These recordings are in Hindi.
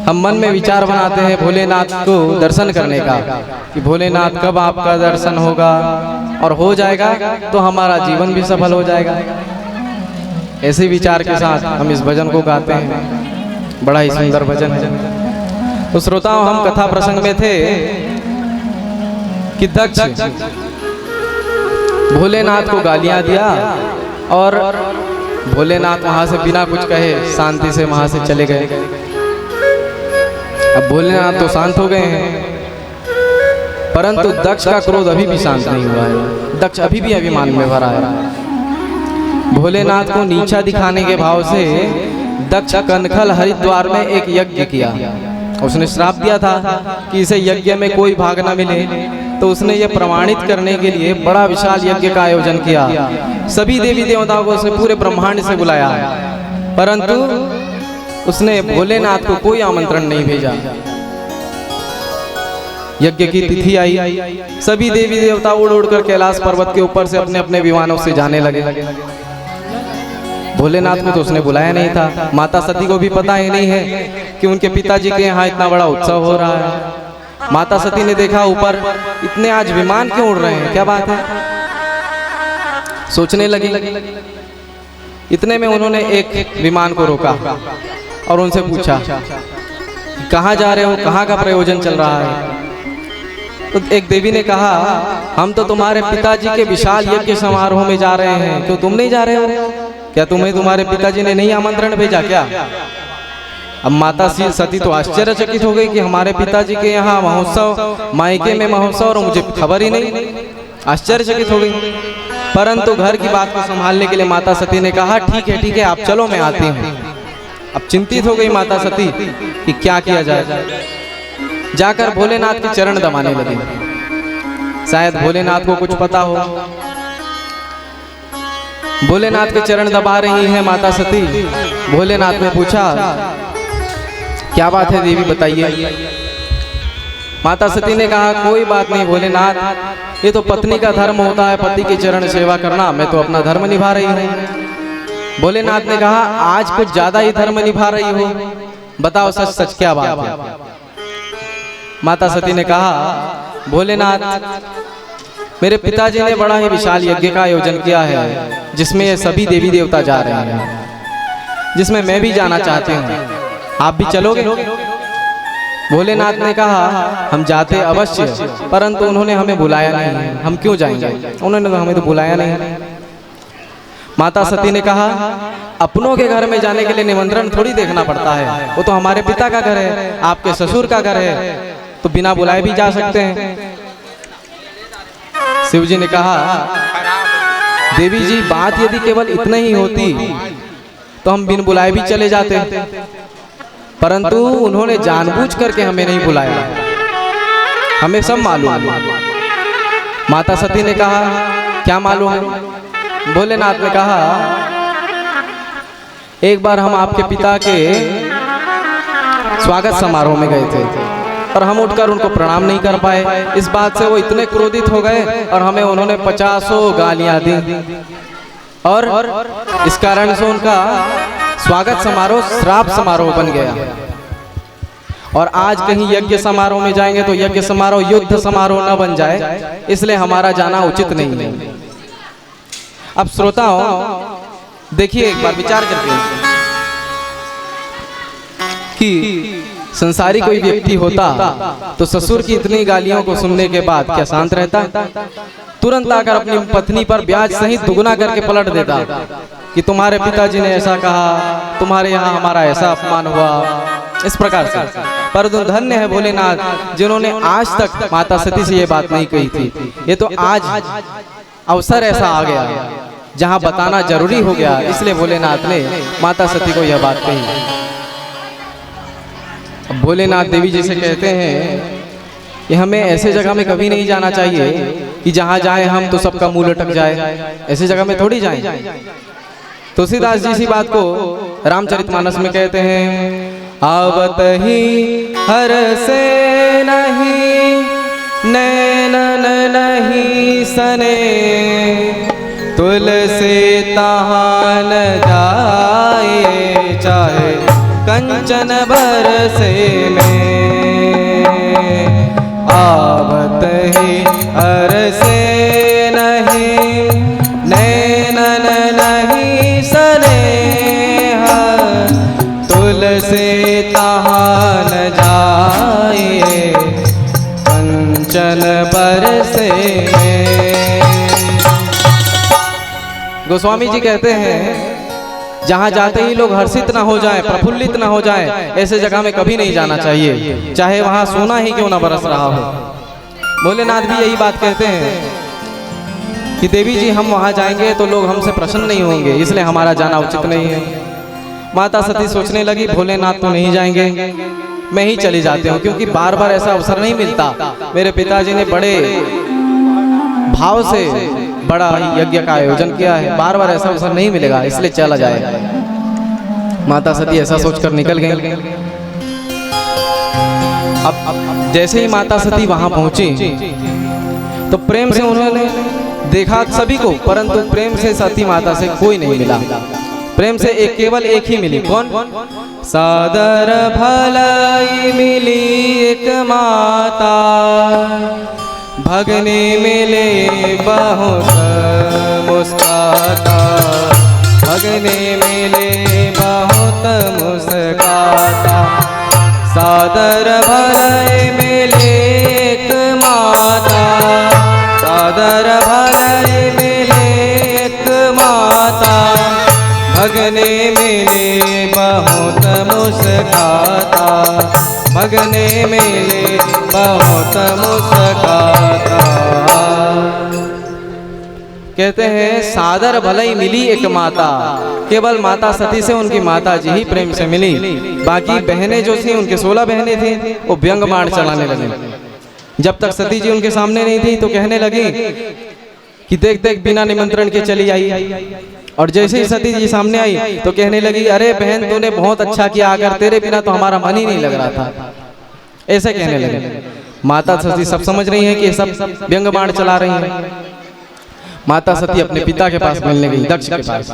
हम मन में विचार बनाते हैं भोलेनाथ को दर्शन करने का कि भोलेनाथ कब आपका दर्शन होगा और हो जाएगा तो हमारा जीवन भी सफल हो जाएगा। ऐसे विचार के साथ हम इस भजन को गाते हैं। बड़ा ही सुंदर भजन है। तो श्रोताओं, हम कथा प्रसंग में थे कि दक्ष भोलेनाथ को गालियां दिया और भोलेनाथ वहां से बिना कुछ कहे शांति से वहां से चले गए। अब भोलेनाथ तो शांत हो गए हैं, परंतु दक्ष का क्रोध अभी भी शांत नहीं हुआ है। दक्ष अभी भी अभिमान में भरा है। भोलेनाथ को नीचा दिखाने के भाव से दक्ष कनखल हरिद्वार में एक यज्ञ किया। उसने श्राप दिया था कि इसे यज्ञ में कोई भाग न मिले, तो उसने ये प्रमाणित करने के लिए बड़ा विशाल यज्ञ का आयोजन किया। सभी देवी देवताओं को उसने पूरे ब्रह्मांड से बुलाया, परंतु उसने भोलेनाथ को कोई आमंत्रण नहीं भेजा। यज्ञ की तिथि आई, सभी देवी देवता उड़ उड़कर कैलाश पर्वत के ऊपर से अपने अपने विमानों से जाने लगे। भोलेनाथ को तो उसने बुलाया नहीं था। माता सती को भी पता ही नहीं है कि उनके पिताजी के यहाँ इतना बड़ा उत्सव हो रहा है। माता सती ने देखा ऊपर इतने आज विमान क्यों उड़ रहे हैं, क्या बात है, सोचने लगी। इतने में उन्होंने एक विमान को रोका और उनसे पूछा, कहाँ जा रहे हो, कहाँ का प्रयोजन चल रहा है। तो एक देवी ने कहा, हम तो तुम्हारे पिताजी के विशाल यज्ञ समारोह में जा रहे हैं, क्यों तुम नहीं जा रहे हो? क्या तुम्हें तुम्हारे पिताजी ने नहीं आमंत्रण भेजा क्या? अब माता सती तो आश्चर्यचकित हो गई कि हमारे पिताजी के यहाँ महोत्सव, मायके में महोत्सव, और मुझे खबर ही नहीं। आश्चर्यचकित हो गई। परंतु घर की बात को संभालने के लिए माता सती ने कहा, ठीक है आप चलो, मैं आती हूँ। अब चिंतित हो गई माता सती कि क्या किया जाए। जाकर भोलेनाथ के चरण दबाने लगी। शायद भोलेनाथ को कुछ पता हो। भोलेनाथ के चरण दबा रही हैं माता सती। भोलेनाथ ने पूछा, क्या बात है देवी, बताइए। माता सती ने कहा, कोई बात नहीं भोलेनाथ, ये तो पत्नी का धर्म होता है, पति के चरण सेवा करना, मैं तो अपना धर्म निभा रही हूँ। भोलेनाथ ने कहा, आज कुछ ज्यादा ही धर्म निभा रही हो, बताओ सच सच क्या बात है। माता सती ने कहा, भोलेनाथ, मेरे पिताजी ने बड़ा ही विशाल यज्ञ का आयोजन किया है, जिसमें ये सभी देवी देवता जा रहे हैं, जिसमें मैं भी जाना चाहती हूँ। आप भी चलोगे? भोलेनाथ ने कहा, हम जाते अवश्य, परंतु उन्होंने हमें बुलाया नहीं, हम क्यों जाएंगे, उन्होंने तो हमें तो बुलाया नहीं। माता सती ने कहा, अपनों के घर में जाने के लिए निमंत्रण थोड़ी देखना पड़ता है, वो तो हमारे पिता का घर है, आपके ससुर का घर है, तो बिना बुलाए भी जा सकते हैं। शिव जी ने कहा, देवी जी, बात यदि केवल इतना ही होती तो हम बिन बुलाए भी चले जाते, परंतु उन्होंने जानबूझ करके हमें नहीं बुलाया, हमें सब मालूम। माता सती ने कहा, क्या मालूम है? भोलेनाथ ने कहा, एक बार हम आपके पिता के स्वागत समारोह में गए थे और हम उठकर उनको प्रणाम नहीं कर पाए। इस बात से वो इतने क्रोधित हो गए और हमें उन्होंने 50 गालियां दी, और इस कारण से उनका स्वागत समारोह श्राप समारोह बन गया। और आज कहीं यज्ञ समारोह में जाएंगे तो यज्ञ समारोह युद्ध समारोह न बन जाए, इसलिए हमारा जाना उचित नहीं है। अब श्रोताओं, देखिए एक बार विचार करके कि संसारी कोई व्यक्ति होता तो ससुर की इतनी गालियों को सुनने के बाद क्या शांत रहता? तुरंत आकर अपनी पत्नी पर ब्याज सहित दुगना करके पलट देता कि तुम्हारे पिताजी ने ऐसा कहा, तुम्हारे यहाँ हमारा ऐसा अपमान हुआ, इस प्रकार से। परंतु धन्य है भोलेनाथ जिन्होंने आज तक माता सती से ये बात नहीं कही थी। ये तो आज अवसर ऐसा आ गया जहाँ बताना जरूरी हो गया, इसलिए भोलेनाथ ने माता सती को यह बात कही। भोलेनाथ देवी जी से कहते हैं कि हमें ऐसे जगह में कभी नहीं जाना चाहिए कि जहाँ जाए हम तो सबका मुंह लटक जाए, ऐसी जगह में थोड़ी जाएं। तुलसीदास जी इसी बात को रामचरितमानस में कहते हैं, आवत ही हर से नहीं, नैनन नहीं सने, तुलसी तहां न जाए, चाहे कंचन कंचन बरसे में, आवत ही अरसे नहीं, नैनन नहीं सनेह, तुलसी तहाँ न जाइए कंचन बरसे में। गोस्वामी जी कहते हैं जहाँ जाते ही लोग हर्षित ना हो जाएं, प्रफुल्लित ना हो जाएं, ऐसे जगह में कभी नहीं जाना चाहिए, चाहे वहाँ सोना ही क्यों ना बरस रहा हो। भोलेनाथ भी यही बात कहते हैं कि देवी जी हम वहाँ जाएंगे तो लोग हमसे प्रसन्न नहीं होंगे, इसलिए हमारा जाना उचित नहीं है। माता सती सोचने लगी भोलेनाथ तो नहीं जाएंगे, मैं ही चली जाती हूँ, क्योंकि बार बार ऐसा अवसर नहीं मिलता। मेरे पिताजी ने बड़े भाव से बड़ा यज्ञ का आयोजन किया है, बार बार ऐसा अवसर नहीं मिलेगा, इसलिए चला जाए। माता सती ऐसा सोचकर निकल गई। अब जैसे ही माता सती वहां पहुंची तो प्रेम से उन्होंने देखा सभी को, परंतु प्रेम से सती माता से कोई नहीं मिला। प्रेम से केवल एक ही मिली, कौन? सादर भलाई मिली एक माता, भगने मिले बहुत मुस्काता, भगने मिले बहुत मुस्काता, सादर भलाई मिले एक माता, सादर भलाई मिले एक माता, भगने मिले बहुत मुस्काता, भगने मिले बहुत मुस्काता। कहते हैं सादर भलाई मिली एक माता, केवल माता सती से उनकी माता जी ही प्रेम से मिली, बाकी बहनें जो थी उनके 16 बहनें थी वो व्यंग बाण चलाने लगी। जब तक सती जी उनके सामने नहीं थी तो कहने लगी कि देख देख बिना निमंत्रण के चली आई, और जैसे ही सती जी सामने आई तो कहने लगी अरे बहन तूने बहुत अच्छा किया, अगर तेरे बिना तो हमारा मन ही नहीं लग रहा था, ऐसे कहने लगे। माता सती सब समझ रही हैं कि ये सब व्यंग बाण चला रही हैं। माता सती अपने पिता के पास मिलने गई, दक्ष के पास,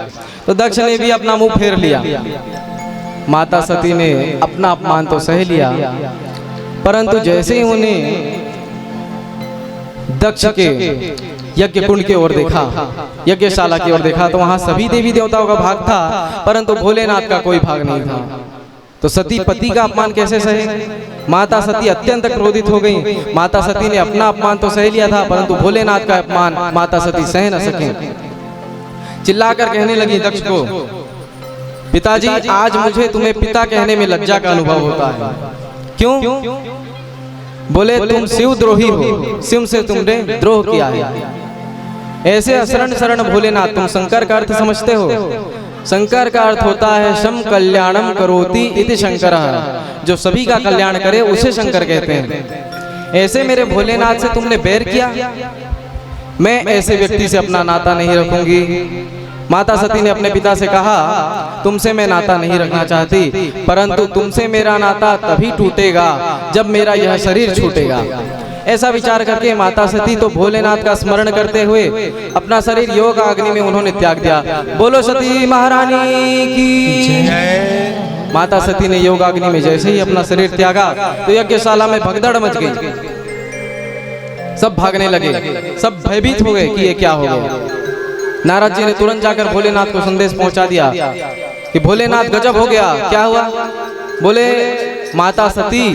तो दक्ष ने भी अपना मुंह फेर लिया। माता सती ने अपना अपमान तो सह लिया, परंतु जैसे ही उन्हें दक्ष के यज्ञ कुंड की ओर देखा, यज्ञशाला की ओर देखा, तो वहां सभी देवी देवताओं का भाग था, परंतु भोलेनाथ का कोई भाग नहीं था। तो सती पति का अपमान कैसे सहे? माता सती अत्यंत क्रोधित हो गई। माता सती ने अपना अपमान तो सह लिया था, परंतु भोलेनाथ का अपमान माता सती सह न सके। चिल्लाकर कहने लगी दक्ष को, पिताजी आज मुझे तुम्हें पिता कहने में लज्जा का अनुभव होता है। क्यों? बोले तुम शिव द्रोही हो, शिव से तुमने द्रोह किया है। ऐसे अशरण शरण भोलेनाथ, तुम शंकर का अर्थ समझते हो? शंकर का अर्थ होता है शम कल्याणम करोति इति शंकरः, जो सभी का कल्याण करे उसे शंकर कहते हैं। ऐसे मेरे भोलेनाथ से तुमने बैर किया, मैं ऐसे व्यक्ति से अपना नाता नहीं रखूंगी। माता सती ने अपने पिता से कहा तुमसे मैं नाता नहीं रखना चाहती, परंतु तुमसे मेरा नाता तभी टूटेगा जब मेरा यह शरीर छूटेगा। ऐसा विचार करके माता सती तो भोलेनाथ का स्मरण करते हुए अपना शरीर योग अग्नि में उन्होंने त्याग दिया। बोलो सती महारानी की। माता सती ने योग अग्नि में जैसे ही अपना शरीर त्यागा तो यज्ञशाला में भगदड़ मच गई। सब भागने लगे, सब भयभीत हो गए कि ये क्या हो गया। नारद जी ने तुरंत जाकर भोलेनाथ को संदेश पहुंचा दिया कि भोलेनाथ गजब हो गया। क्या हुआ? बोले माता सती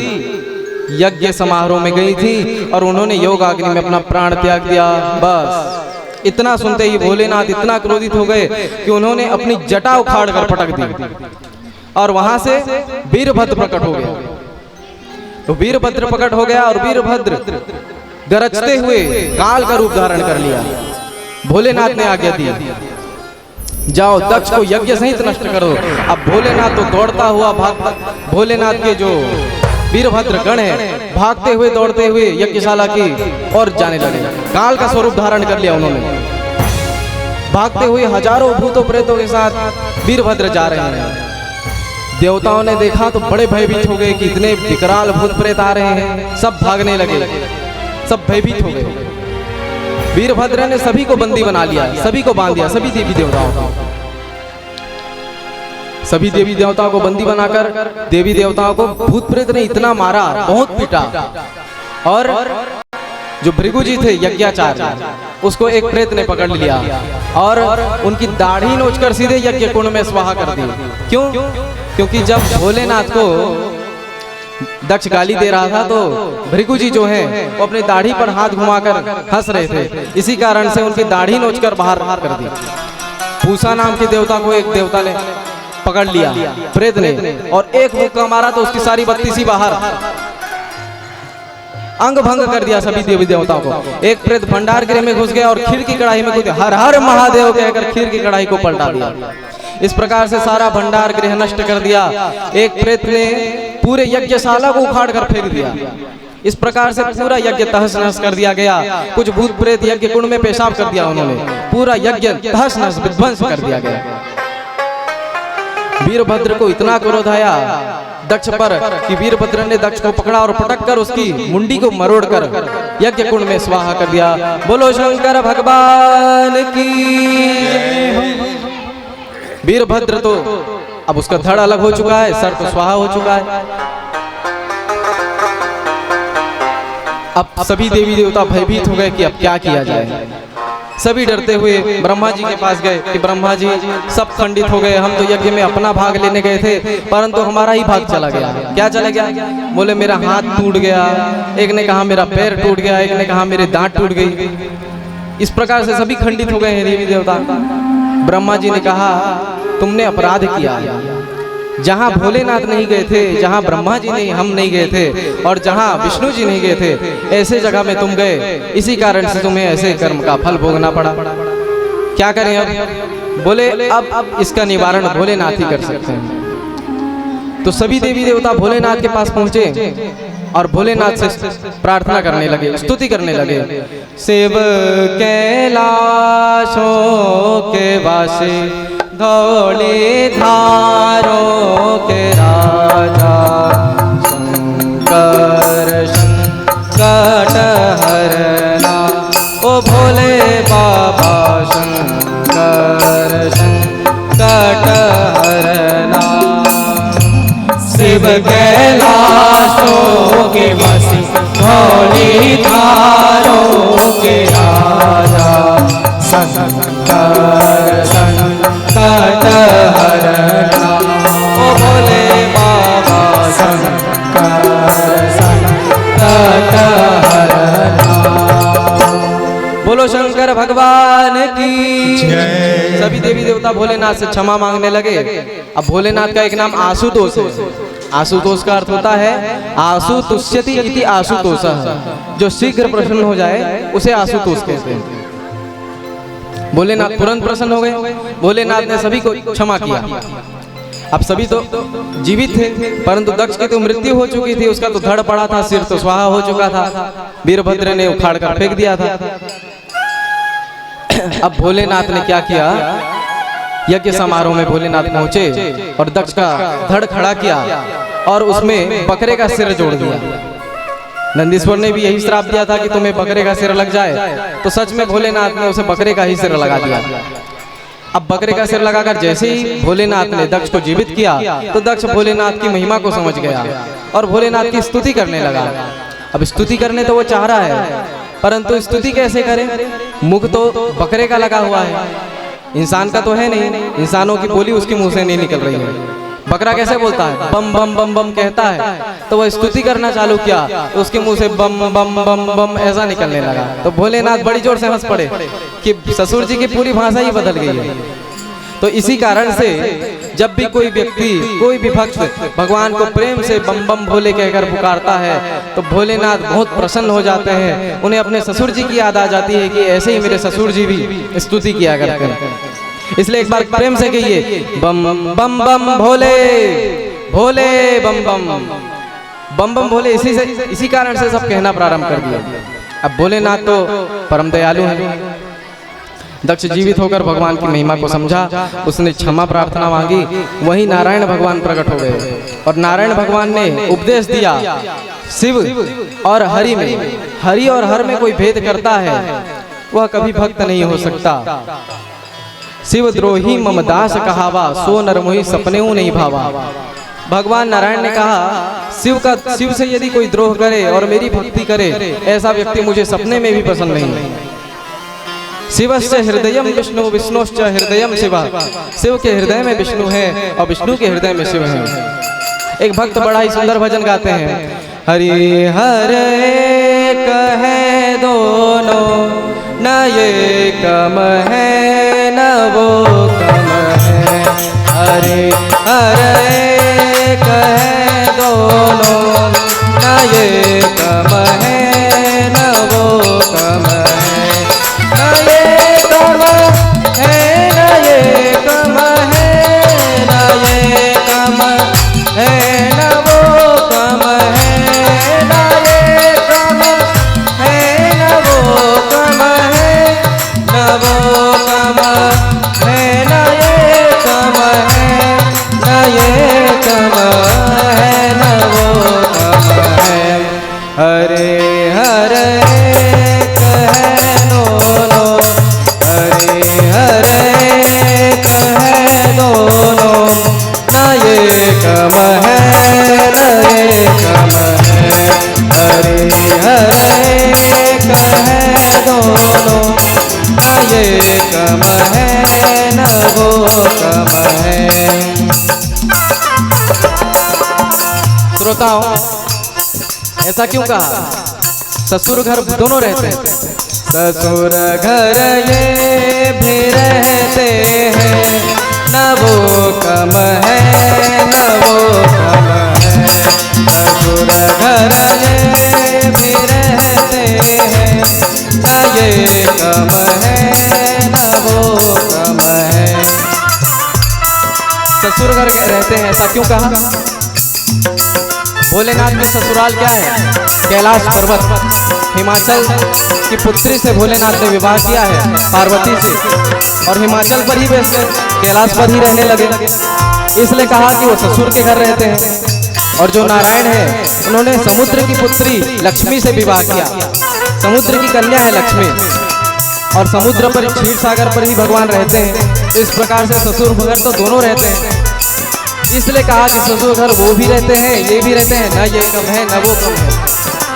यज्ञ समारोह में गई थी और उन्होंने योग अग्नि में अपना प्राण त्याग दिया। बस इतना सुनते ही भोलेनाथ इतना क्रोधित हो गए कि उन्होंने अपनी जटा उखाड़ कर पटक दी और वहां से वीरभद्र प्रकट हो गया। तो वीरभद्र प्रकट हो गया और वीरभद्र गरजते हुए काल का रूप धारण कर लिया। भोलेनाथ ने आज्ञा दी जाओ दक्ष को यज्ञ सहित नष्ट करो। अब भोलेनाथ तो दौड़ता हुआ भोलेनाथ के जो वीरभद्र गण है भागते हुए दौड़ते हुए यज्ञशाला की और जाने लगे। काल का स्वरूप धारण कर लिया उन्होंने। भागते हुए हजारों भूतों प्रेतों के साथ वीरभद्र जा रहे हैं। देवताओं ने देखा तो बड़े भयभीत हो गए कि इतने विकराल भूत प्रेत आ रहे हैं। सब भागने लगे, सब भयभीत हो गए। वीरभद्र ने सभी को बंदी बना लिया, सभी को बांध दिया, सभी देवी देवताओं को। सभी देवी देवताओं को बंदी बनाकर देवी देवताओं को भूत प्रेत ने इतना मारा, बहुत पीटा। और जो भृगु जी थे यज्ञाचार्य, उसको एक प्रेत ने पकड़ लिया और उनकी दाढ़ी नोचकर सीधे यज्ञ कुंड में स्वाहा कर दी। क्यों? क्योंकि जब भोलेनाथ को दक्ष गाली दे रहा था तो भृगु जी जो है वो अपनी दाढ़ी पर हाथ घुमाकर हंस रहे थे, इसी कारण से उनकी दाढ़ी नोचकर बाहर कर दी। पूसा नाम के देवता को एक देवता ने पकड़ लिया प्रेत ने, और एक मुक्का मारा तो उसकी सारी बत्ती सी बाहर, अंग भंग कर दिया सभी देवी देवताओं को। एक प्रेत भंडार गृह में घुस गया और खीर की कढ़ाई में कूद हर हर महादेव कहकर खीर की कढ़ाई को पलटा दिया। इस प्रकार से सारा भंडार गृह नष्ट कर दिया। एक प्रेत ने पूरे यज्ञशाला को उखाड़ कर फेंक दिया। इस प्रकार से पूरा यज्ञ तहस नहस कर दिया गया। कुछ भूत प्रेत यज्ञ कुंड में पेशाब कर दिया उन्होंने, पूरा यज्ञ तहस नहस विध्वंस कर दिया गया। वीरभद्र को इतना क्रोध आया दक्ष पर कि वीरभद्र ने दक्ष को पकड़ा और पटक कर उसकी मुंडी को मरोड़कर यज्ञ कुंड में स्वाहा कर दिया। बोलो शंकर भगवान की। वीरभद्र तो अब उसका धड़ अलग हो चुका है, सर तो स्वाहा हो चुका है। अब सभी देवी देवता भयभीत हो गए कि अब क्या किया जाए। सभी डरते हुए ब्रह्मा जी के पास गए कि ब्रह्मा जी सब खंडित हो गए, हम तो यज्ञ में अपना भाग लेने गए थे परंतु हमारा ही भाग चला गया। क्या चला गया? बोले मेरा हाथ टूट गया, एक ने कहा मेरा पैर टूट गया, एक ने कहा मेरे दांत टूट गई। इस प्रकार से सभी खंडित हो गए हैं देवी देवता। ब्रह्मा जी ने कहा तुमने अपराध किया, जहां भोलेनाथ नहीं गए थे, जहां ब्रह्मा जी नहीं हम नहीं गए थे और जहां विष्णु जी नहीं गए थे, ऐसे जगह में तुम गए, इसी कारण से तुम्हें ऐसे कर्म का फल भोगना पड़ा। क्या करें अब? बोले अब इसका निवारण भोलेनाथ ही कर सकते हैं। तो सभी देवी देवता भोलेनाथ के पास पहुंचे और भोलेनाथ से प्रार्थना करने लगे, स्तुति करने लगे। शिव कैलाशों के वासी, धौली धारों के राजा, शंकर संकट हरना, ओ भोले बाबा शंकर संकट हरना। शिव कैलाशों के वासी, धौली धारों के राजा, शंकर संकट हरना, ओ भोले बाबा शंकर संकट हरना। बोलो शंकर भगवान की जय। सभी देवी देवता भोलेनाथ से क्षमा मांगने लगे। अब भोलेनाथ का एक नाम आशुतोष है। आशुतोष का अर्थ होता है आशु तुष्यति इति आशुतोषः, जो शीघ्र प्रसन्न हो जाए उसे आशुतोष कहते हैं। भोलेनाथ तुरंत प्रसन्न हो गए। भोलेनाथ ने सभी को क्षमा किया। अब सभी तो जीवित थे परंतु दक्ष की तो मृत्यु हो चुकी थी, उसका तो धड़ पड़ा था, सिर तो स्वाहा हो चुका था, वीरभद्र ने उखाड़ कर फेंक दिया था। अब भोलेनाथ ने क्या किया? यज्ञ समारोह में भोलेनाथ पहुंचे और दक्ष का धड़ खड़ा किया और उसमें बकरे का सिर जोड़ दिया। नंदीश्वर ने भी यही श्राप दिया था कि तुम्हें बकरे का सिर लग जाए, तो सच में भोलेनाथ ने उसे बकरे का ही सिर लगा दिया। अब बकरे का सिर लगाकर जैसे ही भोलेनाथ ने दक्ष को जीवित किया तो दक्ष भोलेनाथ की महिमा को समझ गया और भोलेनाथ की स्तुति करने लगा। अब स्तुति करने तो वो चाह रहा है परंतु स्तुति कैसे करे? मुख तो बकरे का लगा हुआ है, इंसान का तो है नहीं, इंसानों की बोली उसके मुंह से नहीं निकल रही है। बकरा कैसे बोलता है? बम बम बम बम कहता है। तो वह स्तुति करना चालू किया तो उसके मुंह से बम बम बम बम ऐसा निकलने लगा। तो भोलेनाथ बड़ी जोर से हंस पड़े कि ससुर जी की पूरी भाषा ही बदल गई है। तो इसी कारण से जब भी कोई व्यक्ति, कोई भी भक्त भगवान को प्रेम से बम बम भोले कहकर पुकारता है तो भोलेनाथ बहुत प्रसन्न हो जाते हैं। उन्हें अपने ससुर जी की याद आ जाती है कि ऐसे ही मेरे ससुर जी भी स्तुति किया करते हैं। इसलिए एक बार प्रेम से कहिए बम बम बम भोले, भोले बम बम बम बम भोले। इसी कारण से सब कहना प्रारंभ कर दिया। अब भोलेनाथ तो परम दयालु हैं। दक्ष जीवित होकर भगवान की महिमा को समझा, उसने क्षमा प्रार्थना मांगी। वहीं नारायण भगवान प्रकट हो गए और नारायण भगवान ने उपदेश दिया शिव और हरि में। हरि और हर में कोई भेद करता है वह कभी भक्त नहीं हो सकता। शिवद्रोही ममदास कहावा, सो नरमोही सपने नहीं भावा। भगवान नारायण ने कहा शिव से यदि कोई द्रोह करे और मेरी भक्ति करे, ऐसा व्यक्ति मुझे सपने में भी पसंद नहीं। शिवस्य हृदयम विष्णु, विष्णुश्च हृदयम शिव। शिव के हृदय में विष्णु है और विष्णु के हृदय में शिव है। एक भक्त बड़ा ही सुंदर भजन गाते हैं, हरि हर एक है दोनों, न ये कम है न वो कम है। हरि हर एक है दोनों, न ये कम है न वो कम है। न ये कम है न ये कम है, न ये कम है न वो कम है। न ये कम है न वो कम है, न वो कम है न ये कम है। न ये कम है न वो कम है। हरे हरे कहे दोनों, हरे हरे कहे दोनों, न ये कम है न ये कम है। हरे हरे कहे दोनों, न ये कम है न वो कम है। श्रोताओं, ऐसा क्यों कहा? ससुर घर दोनों रहते हैं। ससुर घर ये भी रहते हैं, न वो कम है न वो कम है। ससुर घर ये भी रहते हैं, न ये कम है न वो कम है। ससुर घर रहते हैं, ऐसा क्यों कहा? भोलेनाथ के ससुराल क्या है? कैलाश पर्वत। हिमाचल की पुत्री से भोलेनाथ ने विवाह किया है, पार्वती से, और हिमाचल पर ही वैसे कैलाश पर ही रहने लगे। इसलिए कहा कि वो ससुर के घर रहते हैं। और जो नारायण है, उन्होंने समुद्र की पुत्री लक्ष्मी से विवाह किया। समुद्र की कन्या है लक्ष्मी, और समुद्र पर, क्षीर सागर पर ही भगवान रहते हैं। इस प्रकार से ससुर घर तो दोनों रहते हैं। इसलिए कहा कि ससुर घर वो भी रहते हैं, ये भी रहते हैं, न ये कम है न वो कम है।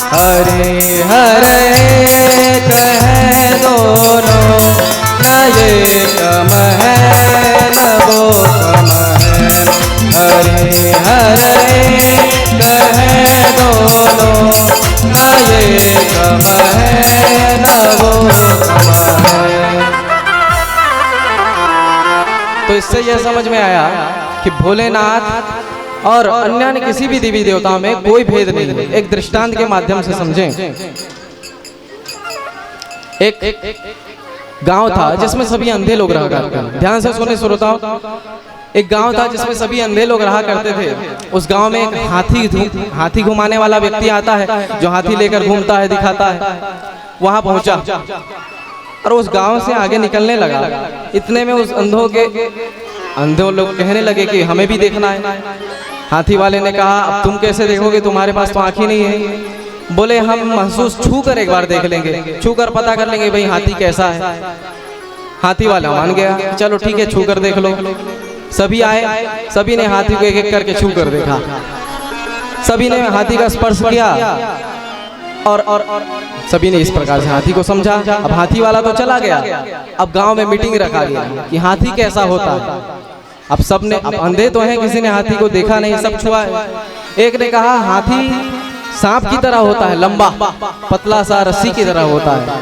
हरे हरे कहे दोनों, न ये कम है न वो कम है। हरे हरे कहे दोनों, न ये कम है न वो कम है। तो इससे यह समझ में आया कि भोलेनाथ और अन्य किसी भी देवी देवताओं में कोई भेद नहीं है। एक दृष्टांत के माध्यम से समझें। एक गांव था जिसमें सभी अंधे लोग रहा करते थे। ध्यान से सुने श्रोताओं, एक गांव था जिसमें सभी अंधे लोग रहा करते थे। उस गांव में एक हाथी घुमाने वाला व्यक्ति आता है, जो हाथी लेकर घूमता है, दिखाता है। वहां पहुंचा और उस गांव से आगे निकलने लगा। इतने में उस अंधे लोग कहने लगे कि हमें भी देखना है। हाथी वाले ने कहा, अब तुम कैसे देखोगे, तुम्हारे पास तो आँख ही नहीं है। बोले हम महसूस छू कर एक बार देख लेंगे, छू कर पता कर लेंगे भाई हाथी कैसा है। हाथी वाला मान गया, चलो ठीक है, छू कर देख लो। सभी आए, सभी ने हाथी को एक एक करके छू कर देखा। सभी ने हाथी का स्पर्श किया और सभी ने इस प्रकार से हाथी को समझा। अब हाथी वाला तो चला गया। अब गांव में मीटिंग रखा गया कि हाथी कैसा होता है। अब सबने, अब अंधे तो हैं, किसी ने हाथी को देखा नहीं, सब छुआ है। एक ने कहा हाथी सांप की तरह होता है, लंबा पतला सा रस्सी की तरह होता है।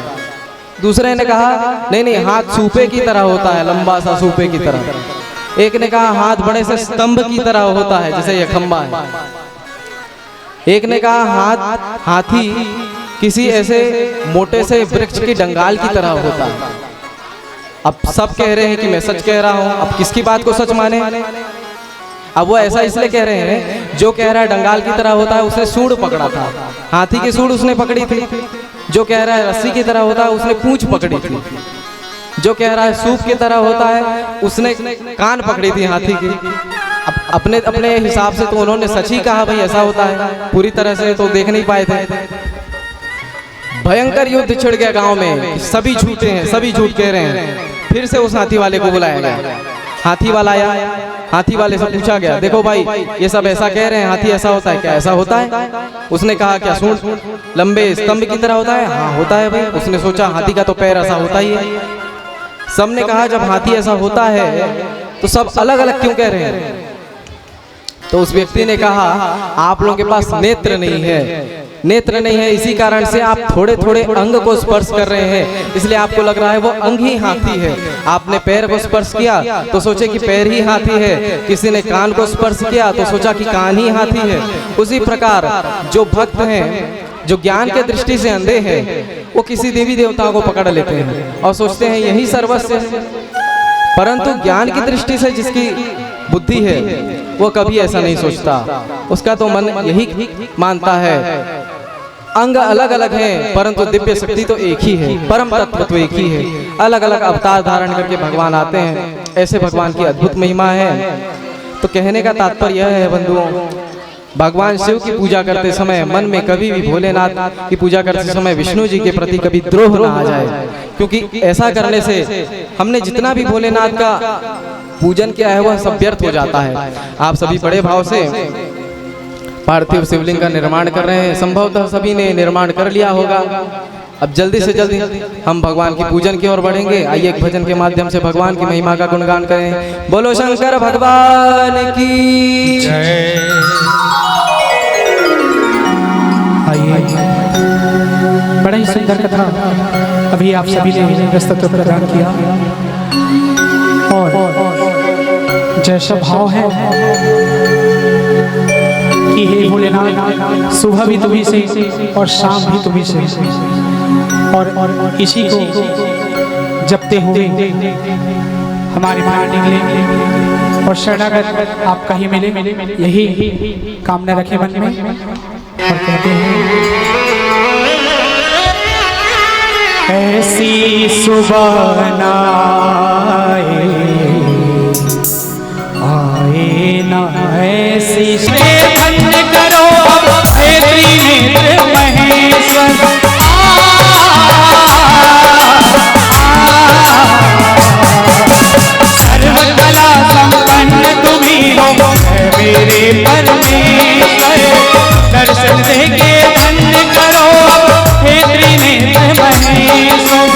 दूसरे ने कहा नहीं, हाथ सूपे की तरह होता है, लंबा सा सूपे की तरह। एक ने कहा हाथ बड़े से स्तंभ की तरह होता है, जैसे यह खंबा है। एक ने कहा हाथी किसी ऐसे मोटे से वृक्ष की डंगाल की तरह होता है। अब सब कह रहे हैं कि मैं सच कह रहा हूं, अब किसकी बात को सच माने? अब वो ऐसा इसलिए कह रहे हैं, जो कह रहा है डंगाल की तरह होता है उसने सूंड पकड़ा था, हाथी की सूंड उसने पकड़ी थी। जो कह रहा है रस्सी की तरह होता है उसने पूंछ पकड़ी थी। जो कह रहा है सूप की तरह होता है उसने कान पकड़ी थी हाथी की। अब अपने अपने हिसाब से तो उन्होंने सच ही कहा भाई ऐसा होता है, पूरी तरह से तो देख नहीं पाए थे। भयंकर युद्ध छिड़ गया गांव में, सभी झूठे हैं, सभी झूठ कह रहे हैं। फिर से उस हाथी वाले को बुलाया गया। हाथी वाला आया, हाथी वाले से पूछा गया, देखो भाई ये सब ऐसा कह रहे हैं, हाथी ऐसा होता है क्या? ऐसा होता है? उसने कहा क्या सूंड लंबे स्तंभ की तरह होता है? हाँ होता है भाई। उसने सोचा हाथी का तो पैर ऐसा होता ही है। सबने कहा जब हाथी ऐसा होता है तो सब अलग अलग क्यों कह रहे हैं? तो उस व्यक्ति ने कहा आप लोगों के पास नेत्र नहीं है, नेत्र नहीं है, इसी कारण से आप थोड़े थोड़े अंग को स्पर्श कर रहे हैं, इसलिए आपको लग रहा है वो अंग ही हाथी है। आपने पैर को स्पर्श किया तो सोचे कि पैर ही हाथी है, किसी ने कान को स्पर्श किया तो सोचा कि कान ही हाथी है। उसी प्रकार जो भक्त हैं, जो ज्ञान के दृष्टि से अंधे हैं, वो किसी देवी देवताओं को पकड़ लेते हैं और सोचते हैं यही सर्वस्व है, परंतु ज्ञान की दृष्टि से जिसकी बुद्धि है वो कभी ऐसा नहीं सोचता। उसका तो मन यही मानता है अंग अलग अलग हैं परंतु दिव्य शक्ति तो एक ही है, परम तत्व तो एक ही है। अलग अलग अवतार धारण करके भगवान आते हैं, ऐसे भगवान की अद्भुत महिमा है। तो कहने का तात्पर्य यह है बंधुओं, भगवान शिव की पूजा करते समय मन में कभी भी भोलेनाथ की पूजा करते समय विष्णु जी के प्रति कभी द्रोह ना आ जाए, क्योंकि ऐसा करने से हमने जितना भी भोलेनाथ का पूजन किया है वह सब व्यर्थ हो जाता है। आप सभी बड़े भाव से पार्थिव शिवलिंग का निर्माण कर रहे हैं, संभवतः सभी ने निर्माण कर लिया होगा। अब जल्दी से जल्दी हम भगवान की पूजन की ओर बढ़ेंगे। आइए एक भजन के माध्यम से भगवान की महिमा का गुणगान करें। बोलो शंकर भगवान की जय। बड़ा ही सुंदर कथा अभी आप सभी ने प्रस्तुत प्रदान किया और जैसा भाव है कि हे भोलेनाथ सुबह भी तुम्ही से और शाम भी तुम्ही से, और इसी को जपते हुए हमारे प्राण निकले और शरणागत आपका ही मिले, यही कामना रखे मन में। और कहते हैं ऐसी सुबह ना आए ना ऐसी धन्य करो हे त्रिनेत्र महेश्वर। सर्वकला संपन्न तुम्ही हो मेरे परमेश्वर। दर्शन देके धन्य करो हे त्रिनेत्र महेश्वर।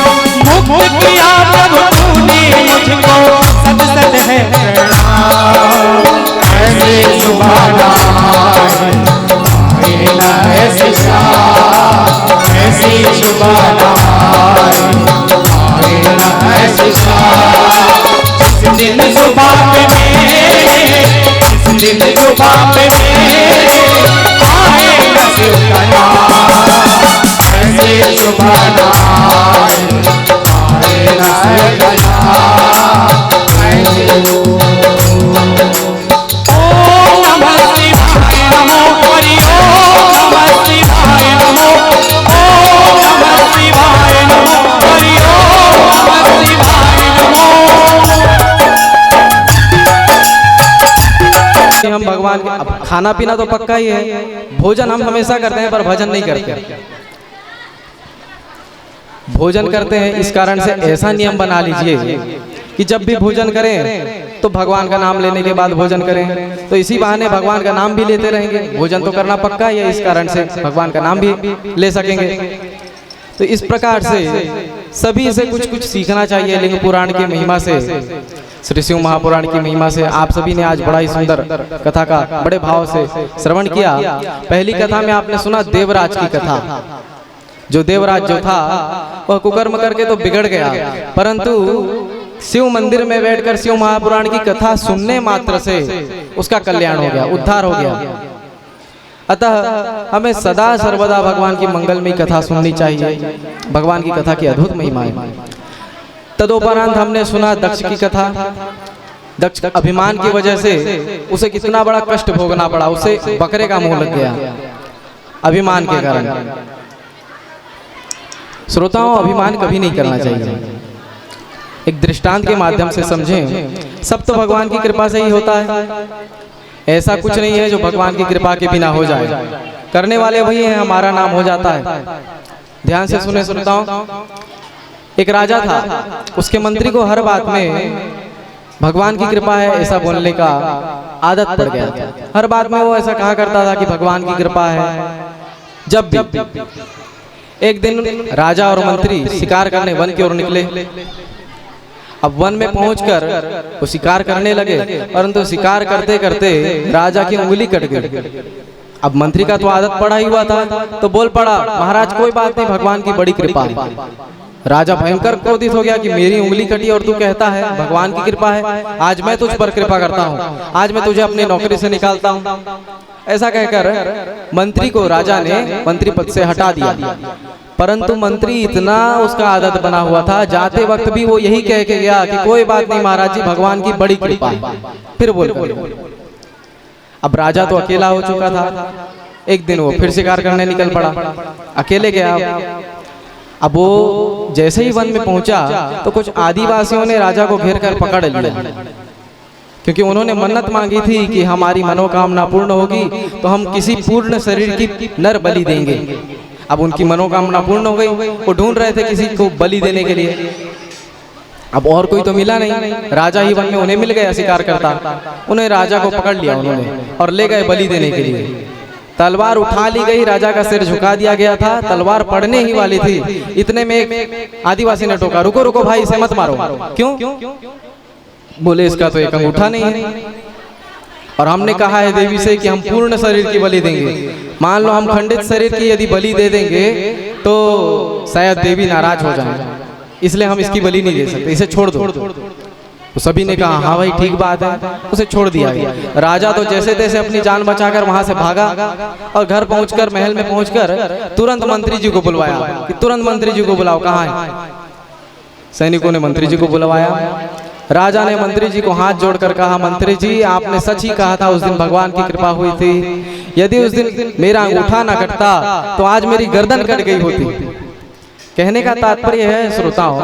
मुक्त किया प्रभु तूने मुझको सत सत है प्रणाम। ऐसी सुबह आए ना ऐसी शाम, ऐसी सुबह आए ना ऐसी शाम। जिस दिन सुबह पे मेरे, जिस दिन सुबह पे मेरे आए ना शिव का नाम। ऐसी सुबह आए ना ऐसी शाम, ऐसी हम भगवान के खाना पीना तो पक्का ही है, भोजन हम हमेशा करते हैं पर भजन नहीं करते। भोजन करते हैं इस कारण से ऐसा नियम बना लीजिए कि जब भी भोजन करें तो भगवान का नाम लेने के बाद भोजन करें, तो इसी बहाने भगवान का नाम भी लेते रहेंगे। भोजन तो करना पक्का है, इस कारण से भगवान का नाम भी ले सकेंगे। तो इस प्रकार से सभी से कुछ कुछ सीखना चाहिए लिंग पुराण की महिमा से, श्री शिव महापुराण की महिमा से। आप सभी ने आज बड़ा ही सुंदर कथा का बड़े भाव से श्रवण किया। पहली कथा में आपने सुना देवराज की कथा। जो देवराज जो था वह कुकर्म करके तो बिगड़ गया, परंतु शिव मंदिर में बैठकर शिव महापुराण की कथा सुनने मात्र से उसका कल्याण हो गया, उद्धार हो गया। अतः हमें सदा सर्वदा भगवान की मंगलमयी कथा सुननी चाहिए। भगवान की कथा की अद्भुत महिमा है। तदोपरांत हमने सुना दक्ष की कथा। दक्ष अभिमान की वजह से उसे कितना बड़ा कष्ट भोगना पड़ा, उसे बकरे का मुंह लग गया अभिमान के कारण। श्रोताओं, अभिमान कभी नहीं करना चाहिए। एक दृष्टांत के माध्यम से समझें, सब तो भगवान की कृपा से ही होता है। ऐसा कुछ नहीं है जो भगवान की कृपा के बिना हो जाए। करने वाले वही हैं, हमारा नाम हो जाता है। ध्यान से सुने श्रोताओं, एक राजा था, उसके मंत्री को हर बात में भगवान की कृपा है ऐसा बोलने का आदत पड़ गया था। हर बात में वो ऐसा कहा करता था कि भगवान की कृपा है। जब भी एक दिन राजा और मंत्री शिकार करने वन की ओर निकले। अब वन में पहुंचकर वो शिकार करने लगे, परंतु शिकार करते करते राजा की उंगली कट गई। अब मंत्री का तो आदत पड़ा ही हुआ था, तो बोल पड़ा, महाराज कोई बात नहीं, भगवान की बड़ी कृपा है। राजा भयंकर क्रोधित हो गया कि मेरी उंगली कटी और तू कहता है भगवान की कृपा है, आज मैं तुझ पर कृपा करता हूँ, आज मैं तुझे अपनी नौकरी से निकालता हूँ। ऐसा कहकर मंत्री को राजा ने मंत्री पद से हटा दिया। परंतु मंत्री इतना उसका आदत बना हुआ था, जाते वक्त भी वो यही कह के गया कि कोई बात नहीं महाराज जी, भगवान की बड़ी कृपा है। फिर बोल अब राजा तो अकेला हो चुका था। एक दिन वो फिर शिकार करने निकल पड़ा, अकेले गया। अब वो जैसे ही वन में पहुंचा तो कुछ आदिवासियों ने राजा को घेर कर पकड़ लिया, क्योंकि उन्होंने मन्नत मांगी थी कि हमारी मनोकामना पूर्ण होगी तो हम किसी पूर्ण शरीर की नर बलि देंगे। अब उनकी मनोकामना पूर्ण हो गई, वो ढूंढ रहे थे किसी को बलि देने के लिए। अब और कोई तो मिला नहीं, राजा ही वन में उन्हें मिल गया शिकार करता। उन्हें राजा को पकड़ लिया उन्होंने और ले गए बलि देने के लिए। तलवार उठा ली गई, राजा का सिर झुका दिया गया था, तलवार पड़ने ही वाली थी। इतने में एक आदिवासी ने टोका, रुको रुको भाई, इसे मत मारो। क्यों? बोले इसका तो एक अंगूठा नहीं है और हमने कहा है देवी से कि हम पूर्ण शरीर की बलि देंगे। मान लो हम खंडित शरीर की यदि बलि दे देंगे तो शायद देवी नाराज हो जाए, इसलिए हम इसकी बलि नहीं दे सकते, इसे छोड़ दो। तो सभी ने कहा हाँ भाई ठीक बात है, उसे छोड़ दिया गया। राजा तो जैसे तैसे अपनी जान बचाकर वहां से भागा और घर पहुंचकर महल में पहुंचकर तुरंत मंत्री जी को बुलवाया कि तुरंत मंत्री जी को बुलाओ, कहाँ है? सैनिकों ने मंत्री जी को बुलवाया। राजा ने मंत्री जी को हाथ जोड़कर कहा, मंत्री जी आपने सच ही कहा था, उस दिन भगवान की कृपा हुई थी। यदि उस दिन मेरा अंगूठा ना कटता तो आज मेरी गर्दन कट गई होती। कहने का तात्पर्य है श्रोताओं,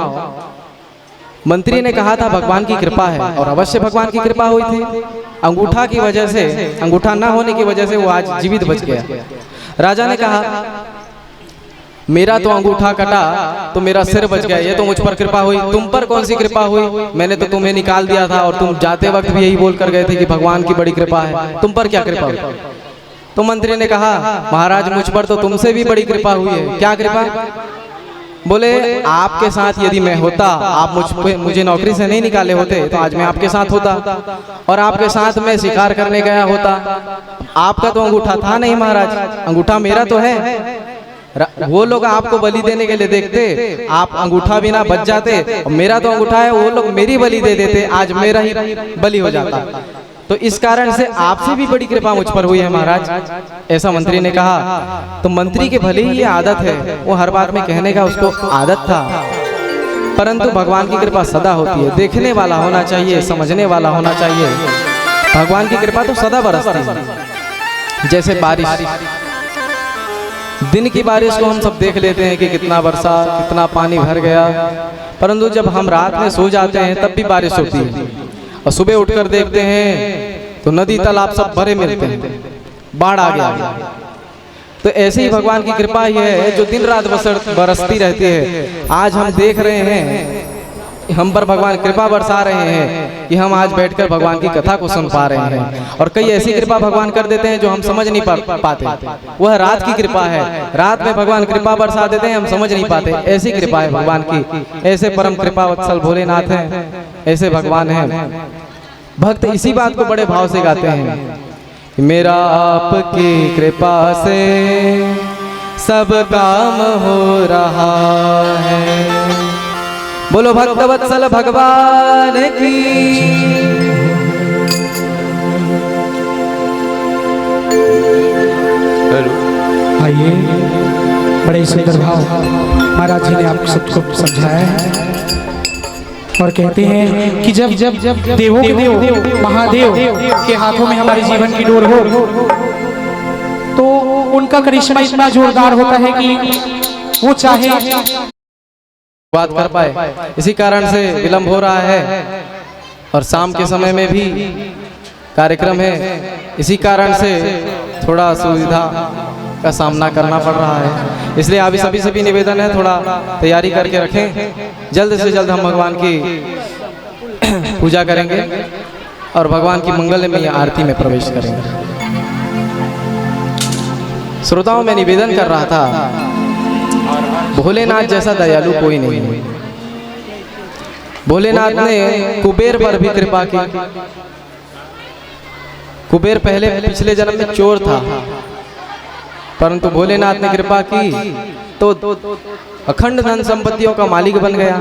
मंत्री ने कहा था भगवान की कृपा है और अवश्य भगवान की कृपा हुई थी। अंगूठा की वजह से, अंगूठा ना होने की वजह से वो आज जीवित बच गया। राजा ने कहा मेरा तो अंगूठा कटा तो मेरा सिर बच गया, ये तो मुझ पर कृपा हुई, तुम पर कौन सी कृपा हुई? मैंने तो तुम्हें निकाल दिया था और तुम जाते वक्त भी यही बोल कर गए थे कि भगवान की बड़ी कृपा है, तुम पर क्या कृपा हुई? तो मंत्री ने कहा महाराज मुझ पर तो तुमसे भी बड़ी कृपा हुई है। क्या कृपा? बोले आपके साथ यदि मैं होता, आप मुझे नौकरी से नहीं निकाले होते तो आज मैं आपके साथ होता और आपके साथ मैं शिकार करने गया होता। आपका तो अंगूठा था नहीं महाराज, अंगूठा मेरा तो है। वो लोग आपको बलि देने के लिए देखते, आप अंगूठा बिना बच जाते, और मेरा तो अंगूठा है, वो लोग मेरी बलि दे देते, आज मेरा ही बलि हो जाता। तो इस कारण से आपसे भी बड़ी कृपा मुझ पर हुई है महाराज, ऐसा मंत्री ने कहा। तो मंत्री के भले ही ये आदत है, वो हर बात में कहने का उसको आदत था, परंतु भगवान की कृपा सदा होती है। देखने वाला होना चाहिए, समझने वाला होना चाहिए। भगवान की कृपा तो सदा बरसती है। जैसे बारिश, दिन की बारिश को हम सब देख लेते हैं कि कितना बरसा, कितना पानी भर गया, परंतु जब हम रात में सो जाते हैं तब भी बारिश होती है और सुबह उठकर देखते हैं तो नदी तालाब सब भरे मिलते हैं, बाढ़ आ गया। तो ऐसे ही भगवान की कृपा ही है जो दिन रात बरसती रहती है। आज हम देख रहे हैं, हम पर भगवान कृपा बरसा रहे हैं कि हम आज बैठकर भगवान की कथा को सुन पा रहे हैं। और कई ऐसी कृपा भगवान कर देते हैं जो हम समझ नहीं पाते, वह रात की कृपा है। रात में भगवान कृपा बरसा देते हैं, हम समझ नहीं पाते, ऐसी कृपा है भगवान की। ऐसे परम कृपा वत्सल भोलेनाथ हैं, ऐसे भगवान हैं। भक्त इसी बात को बड़े भाव से गाते हैं, मेरा आपकी कृपा से सब काम हो रहा है। बोलो भक्त वत्सल भगवान की। आइए, बड़े सुंदर भाव महाराज जी ने आप सबको समझाया है और कहते हैं कि जब जब जब देवों के देव महादेव के हाथों में हमारे जीवन की डोर हो तो उनका करिश्मा इतना जोरदार होता है कि वो चाहे बात कर पाए। इसी कारण से विलंब हो रहा है और शाम के समय में भी कार्यक्रम है, इसी कारण से थोड़ा सुविधा का सामना करना पड़ रहा है। इसलिए अभी सभी से भी निवेदन है, थोड़ा तैयारी करके रखें। जल्द से जल्द हम भगवान की पूजा करेंगे और भगवान की मंगलमय आरती में प्रवेश करेंगे। श्रोताओं, में निवेदन कर रहा था, भोलेनाथ जैसा दयालु कोई नहीं है। भोलेनाथ ने कुबेर पर भी कृपा की। कुबेर पहले पिछले जन्म में चोर था, परंतु भोलेनाथ ने कृपा की तो अखंड धन संपत्तियों का मालिक बन गया।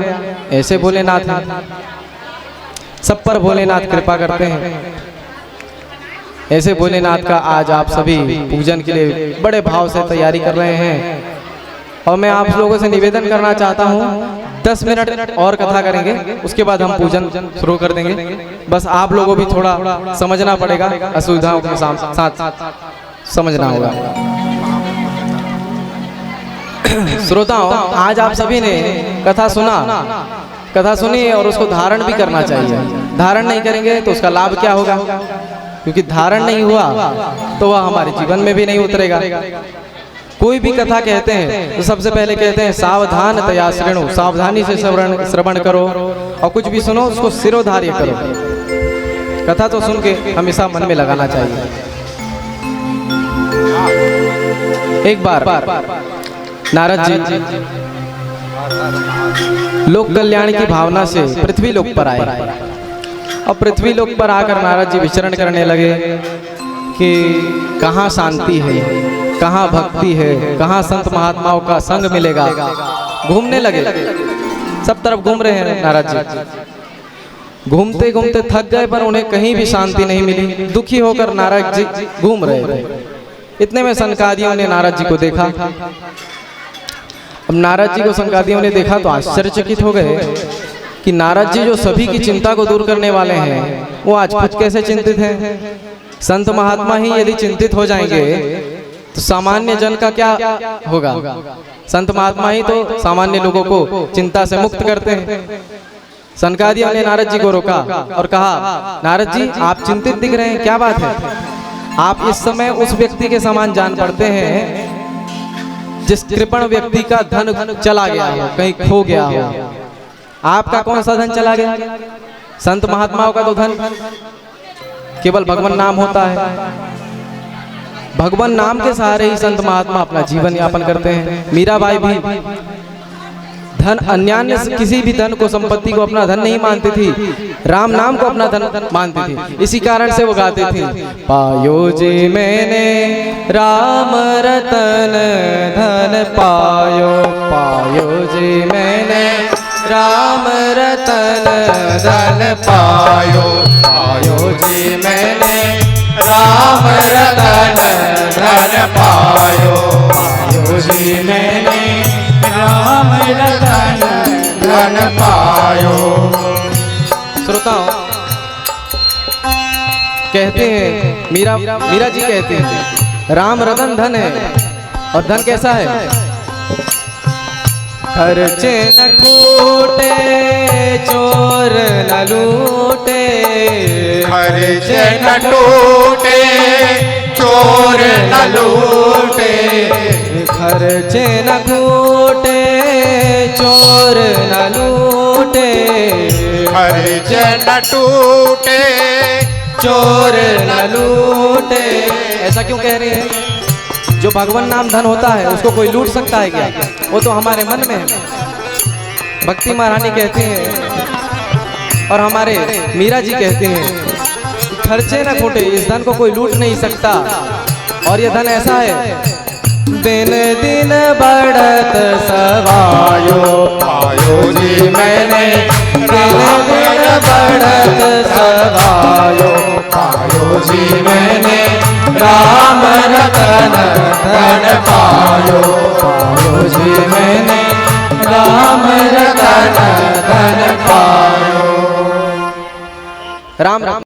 ऐसे भोलेनाथ हैं, सब पर भोलेनाथ कृपा करते हैं। ऐसे भोलेनाथ का आज आप सभी पूजन के लिए बड़े भाव से तैयारी कर रहे हैं और मैं आप लोगों से निवेदन करना चाहता हूं, 10 मिनट और कथा करेंगे, उसके बाद हम पूजन शुरू कर देंगे। बस आप लोगों भी थोड़ा समझना पड़ेगा, असुविधाओं के साथ समझना होगा। श्रोताओं, आज आप सभी ने कथा सुनी और उसको धारण भी करना चाहिए। धारण नहीं करेंगे तो उसका लाभ क्या होगा? क्योंकि धारण नहीं हुआ तो वह हमारे जीवन में भी नहीं उतरेगा। कोई भी कथा कहते हैं तो सबसे पहले कहते हैं सावधान तया श्रेणु, सावधानी से श्रवण करो और कुछ भी सुनो उसको सिरोधार्य करो। कथा तो सुन के हमेशा मन में लगाना चाहिए। एक बार नारद जी लोक कल्याण की भावना से पृथ्वी लोक पर आए और पृथ्वी लोक पर आकर नारद जी विचरण करने लगे कि कहाँ शांति है, कहाँ भक्ति है, कहाँ संत महात्माओं का संग मिलेगा। घूमने लगे, सब तरफ घूम रहे हैं नारद जी। घूमते घूमते थक गए पर उन्हें कहीं भी शांति नहीं मिली। दुखी होकर नारद जी घूम रहे थे। इतने में सनकादियों ने नारद जी को देखा। अब नारद जी को सनकादियों ने देखा तो आश्चर्यचकित हो गए कि नारद जी जो सभी की चिंता को दूर करने वाले हैं, वो आज खुद कैसे चिंतित हैं। संत महात्मा ही यदि चिंतित हो जाएंगे तो सामान्य जन का क्या होगा? संत महात्मा ही तो सामान्य लोगों को चिंता से मुक्त करते हैं। सनकादियों ने नारद जी को रोका और कहा, नारद जी आप चिंतित दिख रहे हैं, क्या बात है? आप इस समय उस व्यक्ति के समान जान पड़ते हैं जिस कृपण व्यक्ति का धन चला गया हो, कहीं खो गया हो। आपका कौन सा धन चला गया? संत महात्माओं का तो धन केवल भगवान नाम होता है। भगवान नाम के सहारे ही संत महात्मा अपना जीवन यापन करते हैं। मीराबाई भी धन अन्यान्य किसी भी धन को, संपत्ति को अपना धन नहीं मानती थी, राम नाम को अपना धन मानती थी। इसी कारण से वो गाती थी, पायो जी मैंने राम रतन धन पायो, पायो जी मैंने राम रतन धन पायो, पायो जी मैंने राम रतन धन पायो, पायो जी मैंने राम रतन धन पायो। श्रोताओं, कहते हैं मीरा जी कहते हैं राम रतन धन है। और धन कैसा है? खर्चे न कूटे चोर न लूटे, खर्चे न टूटे चोर न लूटे, खर्चे न कूटे चोर न लूटे, खर्चे न टूटे चोर न लूटे। ऐसा क्यों कह रहे हैं? जो भगवान नाम धन होता है उसको कोई लूट सकता है क्या? वो तो हमारे मन में है। भक्ति महारानी कहती हैं और हमारे मीरा जी कहते हैं, खर्चे न खोटे, इस धन को कोई लूट नहीं सकता। और ये धन ऐसा है, दिन दिन बढ़त सवायो, पायो जी मैंने दिन दिन बढ़त सवायो, पायो जी मैंने राम रतन धन पायो, पायो जी मैंने राम रतन धन पायो। राम रतन